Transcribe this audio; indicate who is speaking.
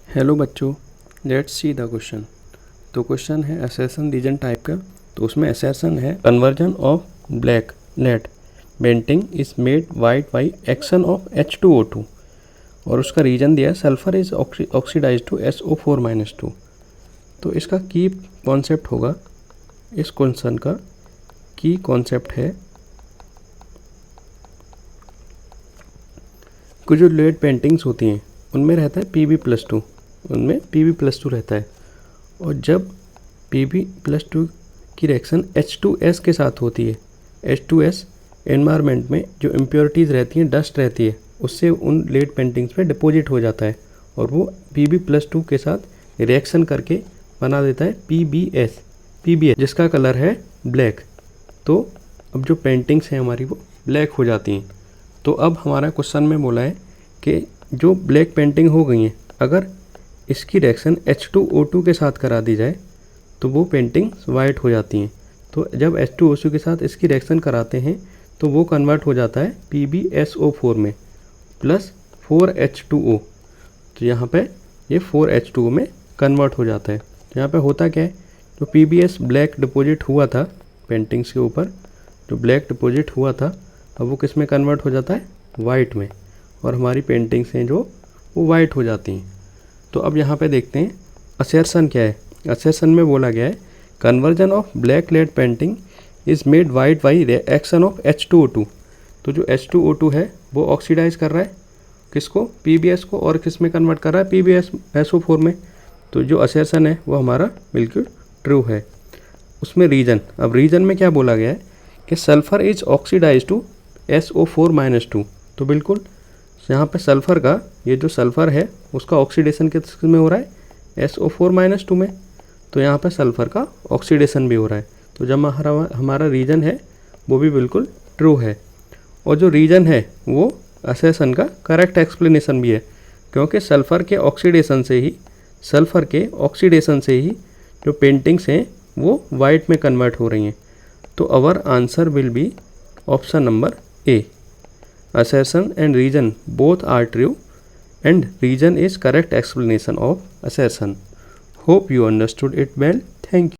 Speaker 1: Hello बच्चों, let's see the question. तो क्वेश्चन है असर्शन रीजन टाइप का। तो उसमें असर्शन है conversion of black lead painting is made white by action of H2O2 और उसका रीजन दिया है sulphur is oxidise to SO4-2। तो इसका की कॉन्सेप्ट होगा, इस क्वेश्चन का की कॉन्सेप्ट है कुछ जो लेड पेंटिंग्स होती हैं उनमें रहता है Pb+2, उनमें Pb+2 रहता है। और जब Pb+2 की रिएक्शन H2S के साथ होती है, H2S एनवायरनमेंट में जो इम्प्योरिटीज़ रहती हैं, डस्ट रहती है, उससे उन लेड पेंटिंग्स पे डिपॉजिट हो जाता है और वो Pb+2 के साथ रिएक्शन करके बना देता है PBS जिसका कलर है ब्लैक। तो अब जो पेंटिंग्स हैं हमारी वो ब्लैक हो जाती हैं। तो अब हमारा क्वेश्चन में बोला है कि जो ब्लैक पेंटिंग हो गई है, अगर इसकी रिएक्शन H2O2 के साथ करा दी जाए तो वो पेंटिंग्स वाइट हो जाती हैं। तो जब H2O2 के साथ इसकी रिएक्शन कराते हैं तो वो कन्वर्ट हो जाता है PbSO4 में प्लस 4H2O। तो यहाँ पे ये 4H2O में कन्वर्ट हो जाता है। तो यहाँ पे होता क्या है, जो PbS ब्लैक डिपॉजिट हुआ था पेंटिंग्स के ऊपर, जो ब्लैक डिपॉजिट हुआ था, अब वो किस में कन्वर्ट हो जाता है, वाइट में, और हमारी पेंटिंग्स हैं जो वो वाइट हो जाती हैं। तो अब यहाँ पे देखते हैं असर्शन क्या है। असर्शन में बोला गया है conversion of black lead painting is made white by reaction of H2O2। तो जो H2O2 है वो ऑक्सीडाइज कर रहा है किसको, PbS को, और किस में कन्वर्ट कर रहा है, PbSO4 में। तो जो असर्शन है वो हमारा बिल्कुल ट्रू है। उसमें रीजन, अब रीजन में क्या बोला गया है कि sulphur is oxidise to SO4-2। तो बिल्कुल यहाँ पे सल्फ़र का, ये जो सल्फ़र है उसका ऑक्सीडेशन किस में हो रहा है, SO4-2 में। तो यहाँ पे सल्फ़र का ऑक्सीडेशन भी हो रहा है। तो जब हमारा रीजन है वो भी बिल्कुल ट्रू है। और जो रीजन है वो असर्शन का करेक्ट एक्सप्लेनेशन भी है, क्योंकि सल्फ़र के ऑक्सीडेशन से ही जो पेंटिंग्स हैं वो वाइट में कन्वर्ट हो रही हैं। तो our answer will be option number A. Assertion and reason both are true and reason is correct explanation of assertion. Hope you understood it well. Thank you.